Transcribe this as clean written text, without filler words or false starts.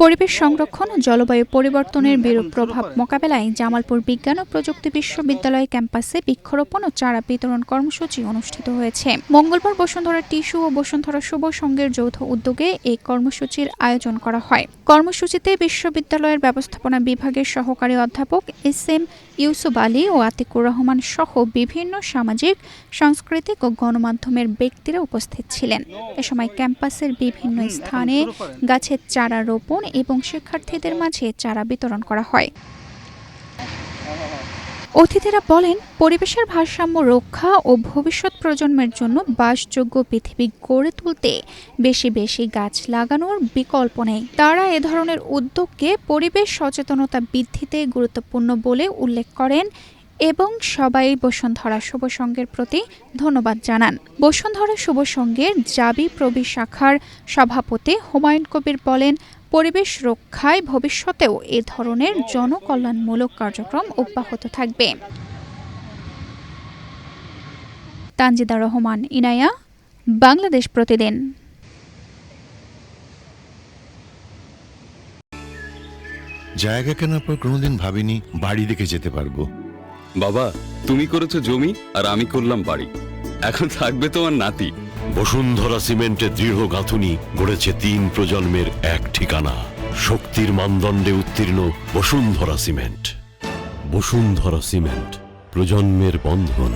পরিবেশ সংরক্ষণ ও জলবায়ু পরিবর্তনের বিরূপ প্রভাব মোকাবেলায় জামালপুর বিজ্ঞান ও প্রযুক্তি বিশ্ববিদ্যালয় ক্যাম্পাসে বৃক্ষরোপণ ও চারা বিতরণ কর্মসূচি অনুষ্ঠিত হয়েছে। মঙ্গলবার বসুন্ধরা টিস্যু ও বসুন্ধরা শুভ সংঘের যৌথ উদ্যোগে এই কর্মসূচির আয়োজন করা হয়। কর্মসূচিতে বিশ্ববিদ্যালয়ের ব্যবস্থাপনা বিভাগের সহকারী অধ্যাপক SM ইউসুফ আলী ও আতিকুর রহমান সহ বিভিন্ন সামাজিক, সাংস্কৃতিক ও গণমাধ্যমের ব্যক্তিরা উপস্থিত ছিলেন। এ সময় ক্যাম্পাসের বিভিন্ন স্থানে গাছের চারা রোপণ এবং শিক্ষার্থীদের মাঝে চারা বিতরণ করা হয়। অতিথিরা বলেন, পরিবেশের ভারসাম্য রক্ষা ও ভবিষ্যৎ প্রজন্মের জন্য বাসযোগ্য পৃথিবী গড়ে তুলতে বেশি বেশি গাছ লাগানোর বিকল্প নেই। তারা এ ধরনের উদ্যোগকে পরিবেশ সচেতনতা বৃদ্ধিতে গুরুত্বপূর্ণ বলে উল্লেখ করেন এবং সবাই বসুন্ধরা শুভ সংঘের প্রতি ধন্যবাদ জানান। বসুন্ধরা শুভ সংঘের জাবি প্রবি শাখার সভাপতি হুমায়ুন কবির বলেন, পরিবেশ রক্ষায় ভবিষ্যতেও এ ধরনের জনকল্যাণমূলক কার্যক্রম অব্যাহত থাকবে। তানজিদা রহমান, ইনায়া, বাংলাদেশ প্রতিদিন। জায়গা কেনার পর কোনোদিন ভাবিনি বাড়ি দেখে যেতে পারবো। বাবা, তুমি করেছো জমি আর আমি করলাম বাড়ি। এখন থাকবে তোমার নাতি। বসুন্ধরা সিমেন্টের দৃঢ় গাঁথুনি গড়েছে 3 প্রজন্মের এক ঠিকানা। শক্তির মানদণ্ডে উত্তীর্ণ বসুন্ধরা সিমেন্ট। বসুন্ধরা সিমেন্ট, প্রজন্মের বন্ধন।